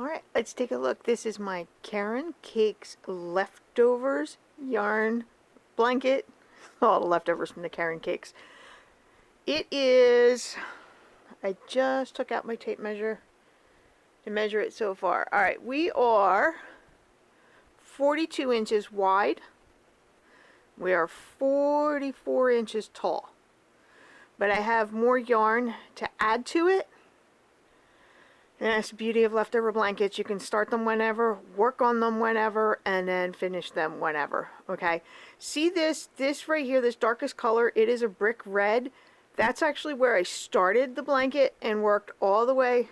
Alright, let's take a look. This is my Caron Cakes leftovers yarn blanket. All the leftovers from the Caron Cakes. It is, I just took out my tape measure to measure it so far. Alright, we are 42 inches wide. We are 44 inches tall. But I have more yarn to add to it. And that's the beauty of leftover blankets. You can start them whenever, work on them whenever, and then finish them whenever. Okay. See this right here, this darkest color, it is a brick red. That's actually where I started the blanket and worked all the way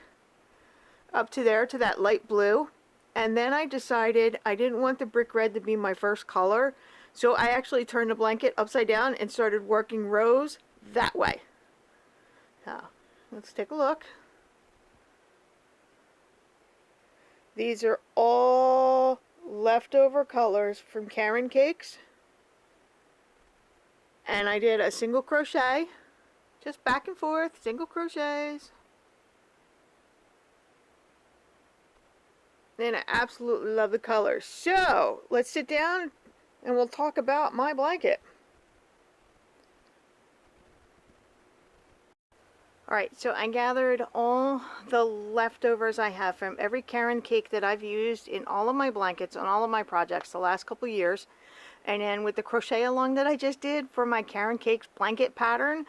up to there, to that light blue. And then I decided I didn't want the brick red to be my first color. So I actually turned the blanket upside down and started working rows that way. So let's take a look. These are all leftover colors from Caron Cakes. And I did a single crochet, just back and forth, single crochets. And I absolutely love the colors. So, let's sit down and we'll talk about my blanket. Alright, so I gathered all the leftovers I have from every Caron Cake that I've used in all of my blankets on all of my projects the last couple of years. And then with the crochet along that I just did for my Caron Cakes blanket pattern,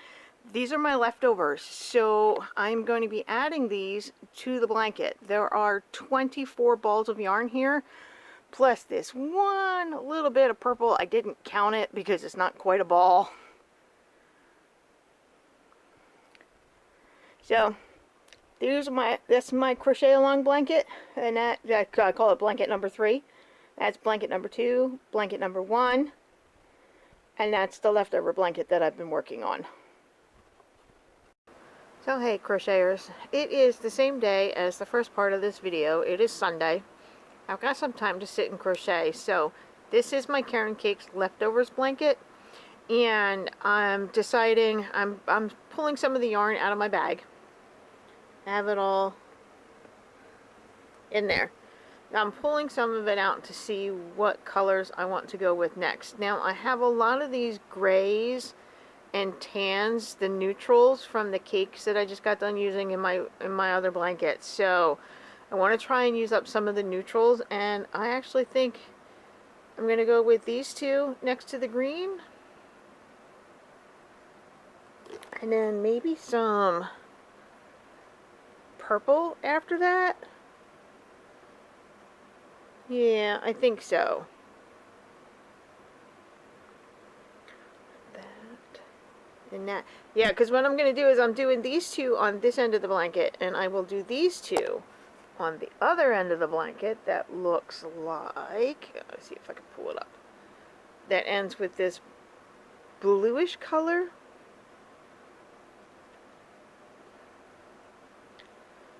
these are my leftovers. So I'm going to be adding these to the blanket. There are 24 balls of yarn here, plus this one little bit of purple. I didn't count it because it's not quite a ball. So that's my crochet along blanket, and that I call it blanket number 3. That's blanket number 2, blanket number 1, and that's the leftover blanket that I've been working on. So hey crocheters, it is the same day as the first part of this video. It is Sunday. I've got some time to sit and crochet, so this is my Caron Cakes leftovers blanket, and I'm deciding, I'm pulling some of the yarn out of my bag. I have it all in there. Now I'm pulling some of it out to see what colors I want to go with next. Now I have a lot of these grays and tans, the neutrals from the cakes that I just got done using in my other blankets. So I want to try and use up some of the neutrals, and I actually think I'm going to go with these two next to the green. And then maybe some purple after that. Yeah, I think so. That and that. Yeah, because what I'm going to do is I'm doing these two on this end of the blanket, and I will do these two on the other end of the blanket. That looks like, let's see if I can pull it up. That ends with this bluish color.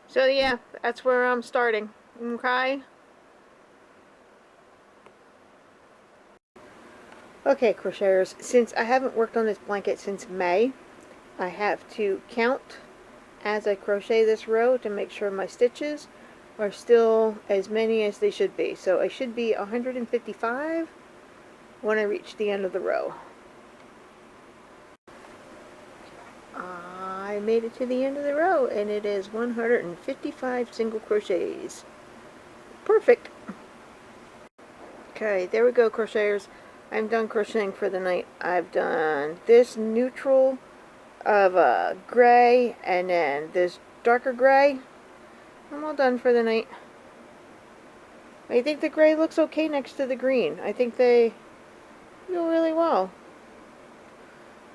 So yeah, that's where I'm starting. Okay. Okay, crocheters, since I haven't worked on this blanket since May, I have to count as I crochet this row to make sure my stitches are still as many as they should be. So I should be 155 when I reach the end of the row. I made it to the end of the row, and it is 155 single crochets. Perfect. Okay, there we go, crocheters. I'm done crocheting for the night. I've done this neutral of gray, and then this darker gray. I'm all done for the night. I think the gray looks okay next to the green. I think they go really well.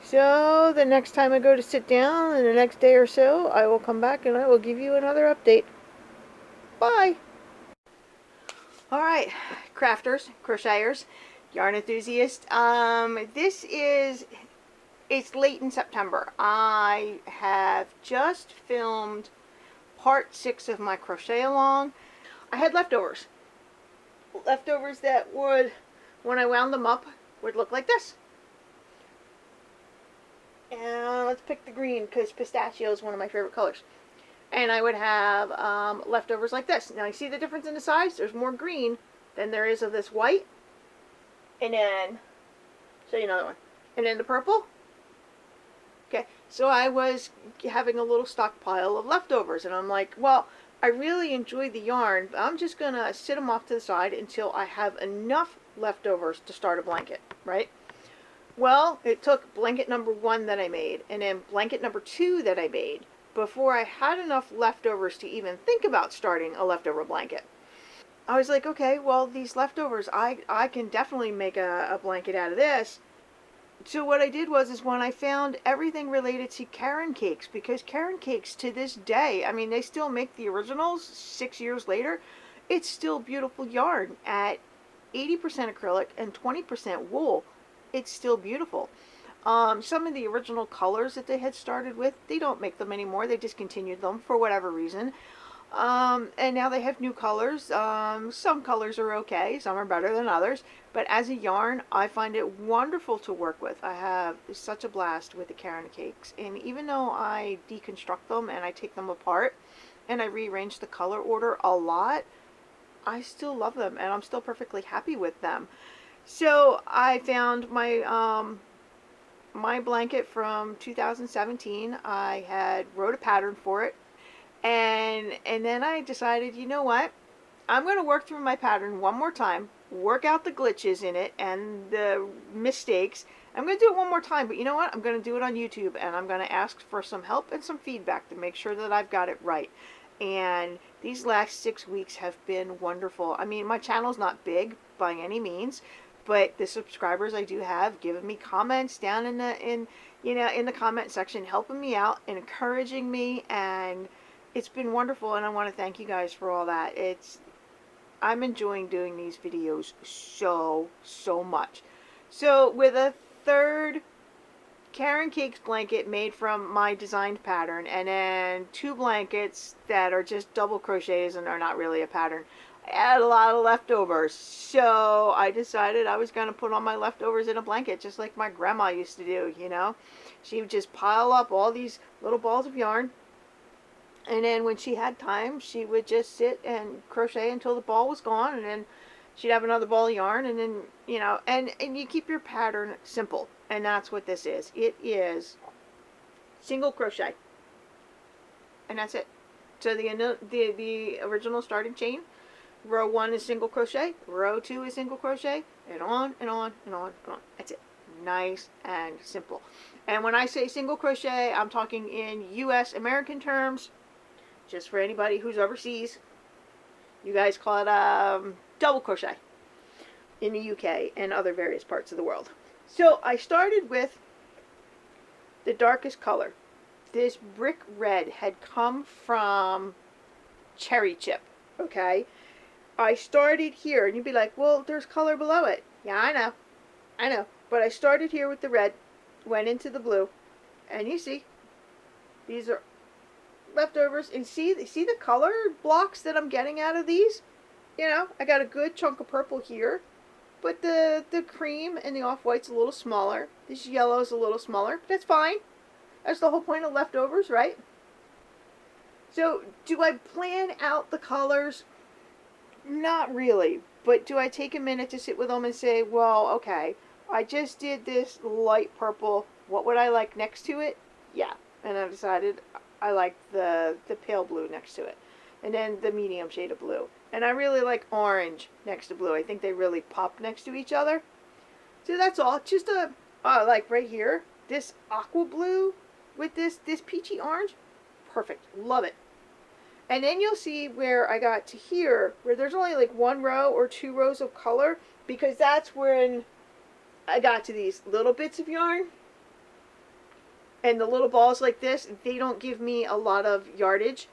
So the next time I go to sit down in the next day or so, I will come back and I will give you another update. Bye! Alright, crafters, crocheters, yarn enthusiasts, it's late in September. I have just filmed part 6 of my crochet along. I had leftovers that would, when I wound them up, would look like this. And let's pick the green because pistachio is one of my favorite colors. And I would have leftovers like this. Now you see the difference in the size? There's more green than there is of this white. And then, show you another one. And then the purple. Okay, so I was having a little stockpile of leftovers, and I'm like, well, I really enjoy the yarn, but I'm just gonna sit them off to the side until I have enough leftovers to start a blanket, right? Well, it took blanket number 1 that I made, and then blanket number 2 that I made, before I had enough leftovers to even think about starting a leftover blanket. I was like, okay, well, these leftovers, I can definitely make a blanket out of this. So what I did was is when I found everything related to Caron Cakes, because Caron Cakes to this day, I mean, they still make the originals 6 years later. It's still beautiful yarn at 80% acrylic and 20% wool. It's still beautiful. Some of the original colors that they had started with, they don't make them anymore. They discontinued them for whatever reason. And now they have new colors. Some colors are okay, some are better than others. But as a yarn, I find it wonderful to work with. I have such a blast with the Caron Cakes. And even though I deconstruct them and I take them apart and I rearrange the color order a lot, I still love them and I'm still perfectly happy with them. So I found my blanket from 2017. I had wrote a pattern for it, and then I decided, you know what? I'm going to work through my pattern one more time, work out the glitches in it and the mistakes. I'm going to do it one more time, but you know what? I'm going to do it on YouTube, and I'm going to ask for some help and some feedback to make sure that I've got it right. And these last 6 weeks have been wonderful. I mean, my channel's not big by any means, but the subscribers I do have given me comments down in the comment section, helping me out and encouraging me, and it's been wonderful, and I want to thank you guys for all that. I'm enjoying doing these videos so much. So with a third Caron Cakes blanket made from my designed pattern, and then 2 blankets that are just double crochets and are not really a pattern, I had a lot of leftovers. So I decided I was going to put all my leftovers in a blanket, just like my grandma used to do, you know. She would just pile up all these little balls of yarn, and then when she had time, she would just sit and crochet until the ball was gone, and then she'd have another ball of yarn, and then, you know, and you keep your pattern simple. And that's what this is. It is single crochet. And that's it. So the original starting chain, row 1 is single crochet, row 2 is single crochet, and on and on and on and on. That's it. Nice and simple. And when I say single crochet, I'm talking in US American terms. Just for anybody who's overseas, you guys call it double crochet in the UK and other various parts of the world. So I started with the darkest color. This brick red had come from Cherry Chip, okay? I started here, and you'd be like, well, there's color below it. Yeah, I know. But I started here with the red, went into the blue, and you see, these are leftovers. And see the color blocks that I'm getting out of these? You know, I got a good chunk of purple here, but the cream and the off-white's a little smaller. This yellow's a little smaller, but that's fine. That's the whole point of leftovers, right? So, do I plan out the colors? Not really. But do I take a minute to sit with them and say, well, okay, I just did this light purple. What would I like next to it? Yeah. And I decided I like the pale blue next to it. And then the medium shade of blue. And I really like orange next to blue. I think they really pop next to each other. So that's all. Just like right here, this aqua blue with this peachy orange. Perfect. Love it. And then you'll see where I got to here, where there's only like 1 row or 2 rows of color, because that's when I got to these little bits of yarn. And the little balls like this, they don't give me a lot of yardage,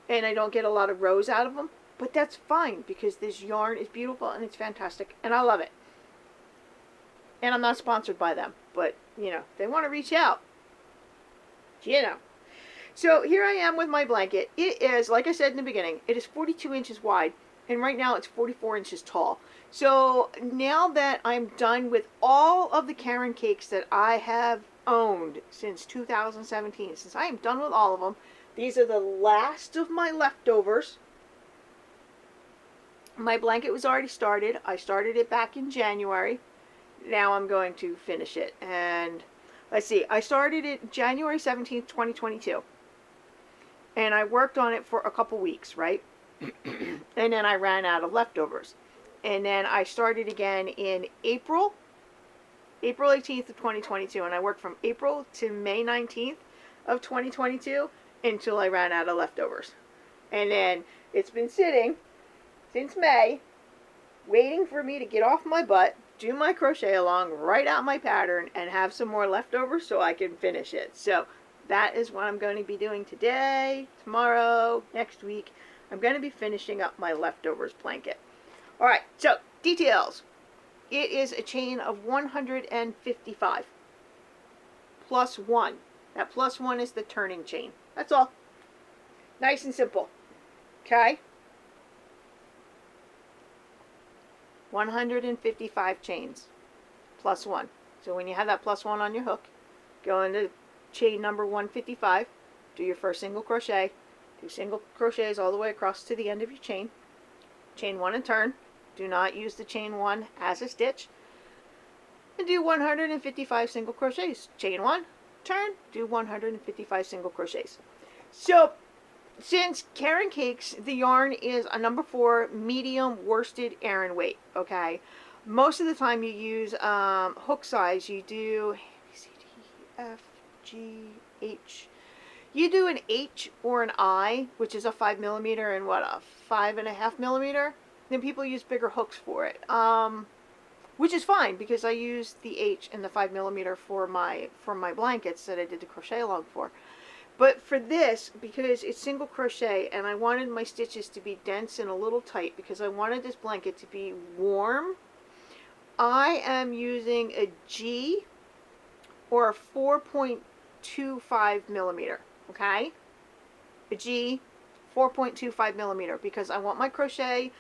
and I don't get a lot of rows out of them. But that's fine, because this yarn is beautiful and it's fantastic, and I love it. And I'm not sponsored by them, but, you know, they want to reach out. You know. So here I am with my blanket. It is, like I said in the beginning, it is 42 inches wide, and right now it's 44 inches tall. So now that I'm done with all of the Caron Cakes that I have owned since 2017, since I am done with all of them, These are the last of my leftovers. My blanket was already started. I started it back in January. Now I'm going to finish it. And let's see, I started it January 17th, 2022. And I worked on it for a couple weeks, right? And then I ran out of leftovers. And then I started again in April 18th of 2022. And I worked from April to May 19th of 2022 until I ran out of leftovers. And then it's been sitting since May, waiting for me to get off my butt, do my crochet along, write out my pattern, and have some more leftovers so I can finish it. So that is what I'm going to be doing today, tomorrow, next week. I'm going to be finishing up my leftovers blanket. All right, so details. It is a chain of 155 plus 1. That plus 1 is the turning chain. That's all. Nice and simple. Okay? 155 chains plus 1. So when you have that plus 1 on your hook, go into chain number 155, do your first single crochet, do single crochets all the way across to the end of your chain, chain 1 and turn. Do not use the chain 1 as a stitch, and do 155 single crochets. Chain 1, turn, do 155 single crochets. So since Caron Cakes, the yarn is a number 4 medium worsted Aran weight, okay? Most of the time you use hook size. You do A, B, C, D, F, G, H. You do an H or an I, which is a 5mm and what, a 5.5mm. Then people use bigger hooks for it, which is fine because I use the H and the 5mm for my blankets that I did the crochet along for. But for this, because it's single crochet and I wanted my stitches to be dense and a little tight because I wanted this blanket to be warm, I am using a G or a 4.25mm, okay? A G, 4.25mm, because I want my crochet,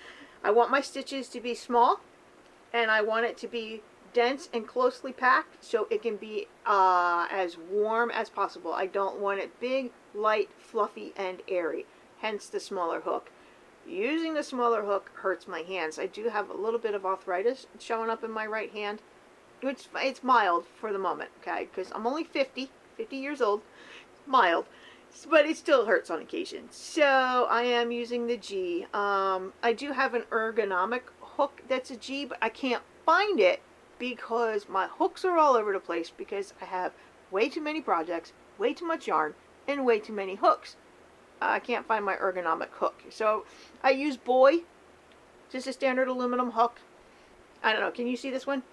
I want my stitches to be small, and I want it to be dense and closely packed so it can be as warm as possible. I don't want it big, light, fluffy, and airy, hence the smaller hook. Using the smaller hook hurts my hands. I do have a little bit of arthritis showing up in my right hand, which it's mild for the moment, okay, because I'm only 50 years old, mild, but it still hurts on occasion. So I am using the G. I do have an ergonomic hook that's a G, but I can't find it because my hooks are all over the place because I have way too many projects, way too much yarn, and way too many hooks. I can't find my ergonomic hook. So I use Boy, just a standard aluminum hook. I don't know, can you see this one?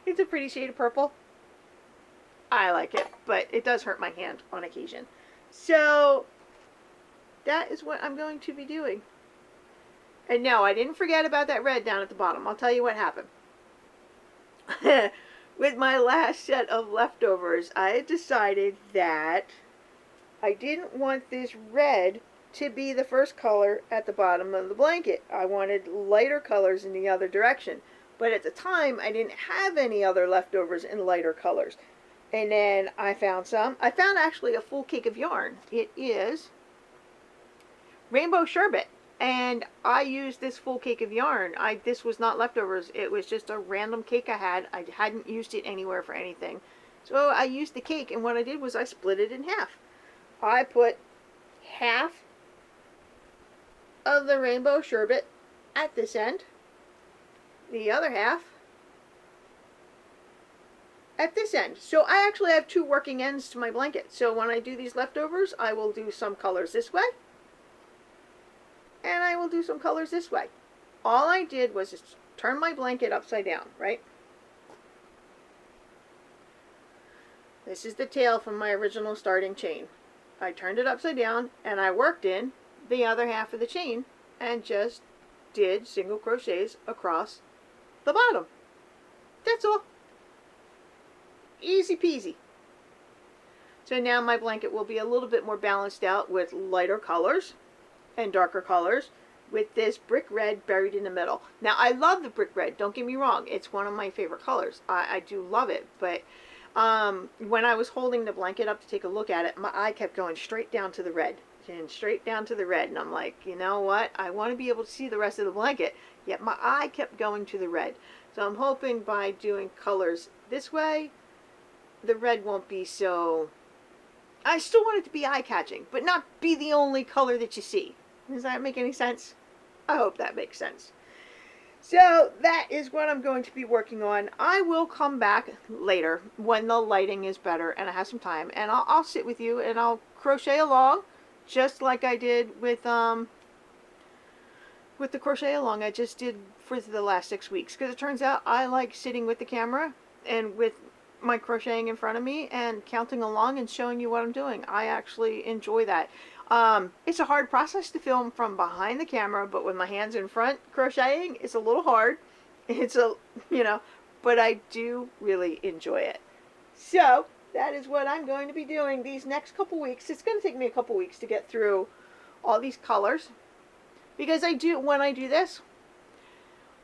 It's a pretty shade of purple. I like it, but it does hurt my hand on occasion. So that is what I'm going to be doing. And no, I didn't forget about that red down at the bottom. I'll tell you what happened. With my last set of leftovers, I had decided that I didn't want this red to be the first color at the bottom of the blanket. I wanted lighter colors in the other direction. But at the time, I didn't have any other leftovers in lighter colors. And then I found some. I found actually a full cake of yarn. It is Rainbow Sherbet. And I used this full cake of yarn. This was not leftovers. It was just a random cake I had. I hadn't used it anywhere for anything. So I used the cake, and what I did was I split it in half. I put half of the Rainbow Sherbet at this end, the other half at this end. So I actually have two working ends to my blanket. So when I do these leftovers, I will do some colors this way, and I will do some colors this way. All I did was just turn my blanket upside down, right? This is the tail from my original starting chain. I turned it upside down and I worked in the other half of the chain and just did single crochets across the bottom. That's all. Easy peasy. So now my blanket will be a little bit more balanced out with lighter colors and darker colors with this brick red buried in the middle. Now I love the brick red, don't get me wrong, it's one of my favorite colors. I do love it, but when I was holding the blanket up to take a look at it, my eye kept going straight down to the red. and straight down to the red. And I'm like, you know what? I want to be able to see the rest of the blanket. Yet my eye kept going to the red. So I'm hoping by doing colors this way, the red won't be so... I still want it to be eye-catching, but not be the only color that you see. Does that make any sense? I hope that makes sense. So that is what I'm going to be working on. I will come back later when the lighting is better and I have some time, and I'll sit with you and I'll crochet along, just like I did with the crochet along I just did for the last 6 weeks. Because it turns out I like sitting with the camera and with my crocheting in front of me and counting along and showing you what I'm doing. I actually enjoy that. It's a hard process to film from behind the camera, but with my hands in front crocheting, it's a little hard. It's but I do really enjoy it. So that is what I'm going to be doing these next couple weeks. It's going to take me a couple weeks to get through all these colors, because when I do this,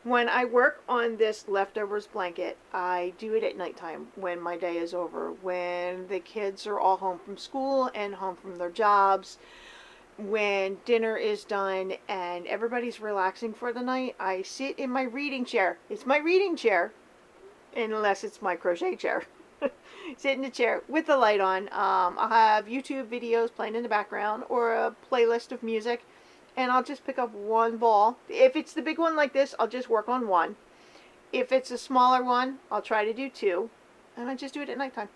when I work on this leftovers blanket, I do it at nighttime when my day is over, when the kids are all home from school and home from their jobs, when dinner is done and everybody's relaxing for the night. I sit in my reading chair. It's my reading chair, unless it's my crochet chair. Sit in the chair with the light on. I'll have YouTube videos playing in the background or a playlist of music. And I'll just pick up one ball. If it's the big one like this, I'll just work on one. If it's a smaller one, I'll try to do two. And I just do it at nighttime.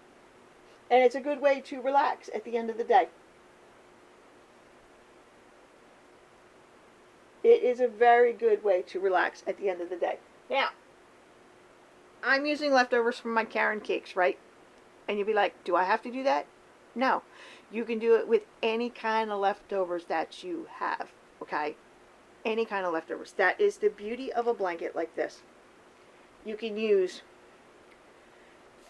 And it's a good way to relax at the end of the day. It is a very good way to relax at the end of the day. Now, I'm using leftovers from my Caron Cakes, right? And you'll be like, do I have to do that? No. You can do it with any kind of leftovers that you have. Okay, any kind of leftovers. That is the beauty of a blanket like this. You can use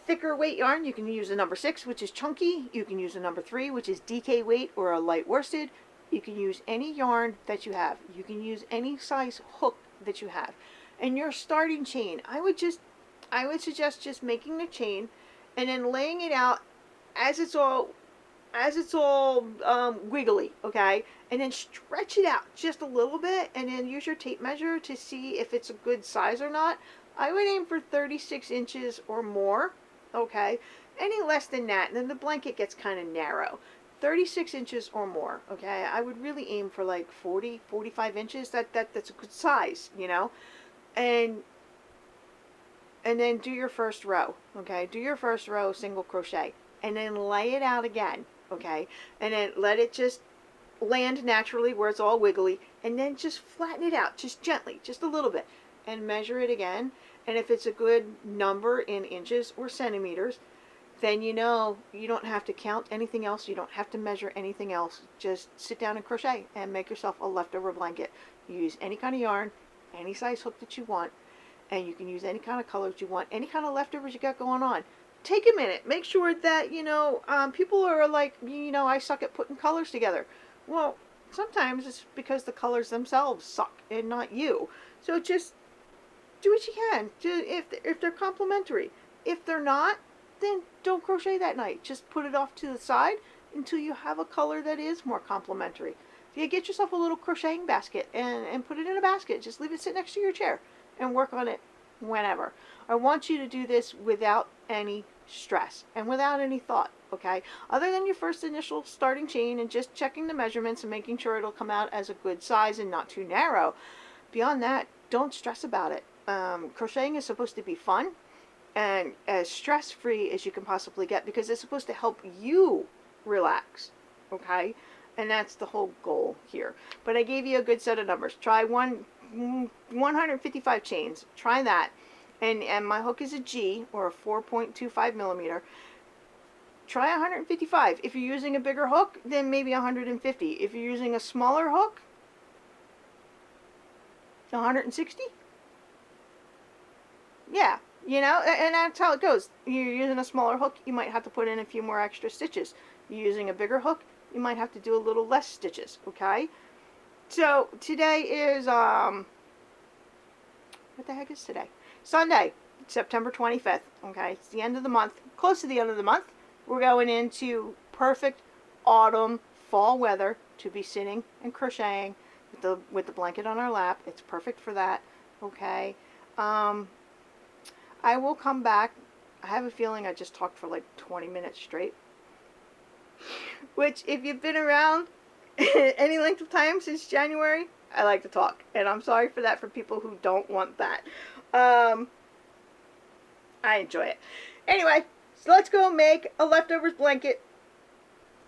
thicker weight yarn. You can use a number 6, which is chunky. You can use a number 3, which is DK weight or a light worsted. You can use any yarn that you have. You can use any size hook that you have. And your starting chain, I would suggest just making the chain and then laying it out as it's all wiggly, okay? And then stretch it out just a little bit, and then use your tape measure to see if it's a good size or not. I would aim for 36 inches or more, okay? Any less than that, then the blanket gets kind of narrow. 36 inches or more, okay? I would really aim for like 40, 45 inches. That's a good size, And then do your first row, okay? Do your first row single crochet, and then lay it out again. Okay, and then let it just land naturally where it's all wiggly, and then just flatten it out, just gently, just a little bit, and measure it again. And if it's a good number in inches or centimeters, then you don't have to count anything else. You don't have to measure anything else. Just sit down and crochet and make yourself a leftover blanket. Use any kind of yarn, any size hook that you want, and you can use any kind of colors you want, any kind of leftovers you got going on. Take a minute. Make sure that, people are like, I suck at putting colors together. Well, sometimes it's because the colors themselves suck and not you. So just do what you can. If they're complementary. If they're not, then don't crochet that night. Just put it off to the side until you have a color that is more complementary. So you get yourself a little crocheting basket and put it in a basket. Just leave it sit next to your chair and work on it whenever. I want you to do this without any stress and without any thought, okay? Other than your first initial starting chain and just checking the measurements and making sure it'll come out as a good size and not too narrow. Beyond that, don't stress about it. Crocheting is supposed to be fun and as stress-free as you can possibly get, because it's supposed to help you relax, okay? And that's the whole goal here. But I gave you a good set of numbers. Try 155 chains. Try that. And my hook is a G, or a 4.25 millimeter. Try 155. If you're using a bigger hook, then maybe 150. If you're using a smaller hook, 160. Yeah, and that's how it goes. You're using a smaller hook, you might have to put in a few more extra stitches. You're using a bigger hook, you might have to do a little less stitches, okay? So today is, what the heck is today? Sunday, September 25th, okay? It's the end of the month, close to the end of the month. We're going into perfect autumn, fall weather to be sitting and crocheting with the blanket on our lap. It's perfect for that. Okay. I will come back. I have a feeling I just talked for like 20 minutes straight. Which, if you've been around any length of time since January, I like to talk. And I'm sorry for that for people who don't want that. I enjoy it. Anyway, so let's go make a leftovers blanket.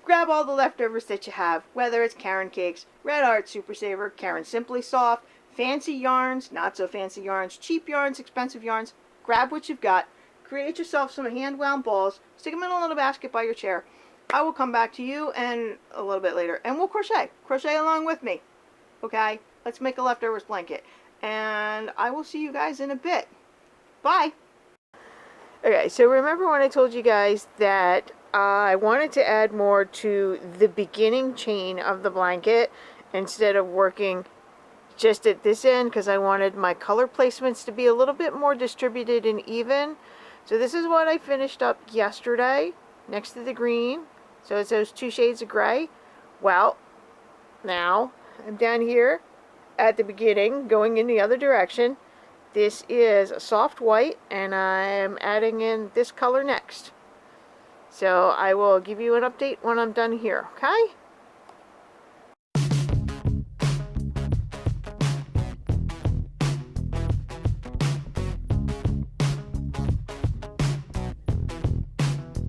Grab all the leftovers that you have, whether it's Caron Cakes, Red Art Super Saver, Caron Simply Soft, fancy yarns, not so fancy yarns, cheap yarns, expensive yarns. Grab what you've got. Create yourself some hand-wound balls. Stick them in a little basket by your chair. I will come back to you and a little bit later, and we'll crochet. Crochet along with me. Okay? Let's make a leftovers blanket. And I will see you guys in a bit. Bye! Okay, so remember when I told you guys that I wanted to add more to the beginning chain of the blanket instead of working just at this end, because I wanted my color placements to be a little bit more distributed and even. So this is what I finished up yesterday next to the green. So it's those 2 shades of gray. Well, now I'm down here at the beginning going in the other direction. This is a soft white, and I'm adding in this color next. So I will give you an update when I'm done here, okay?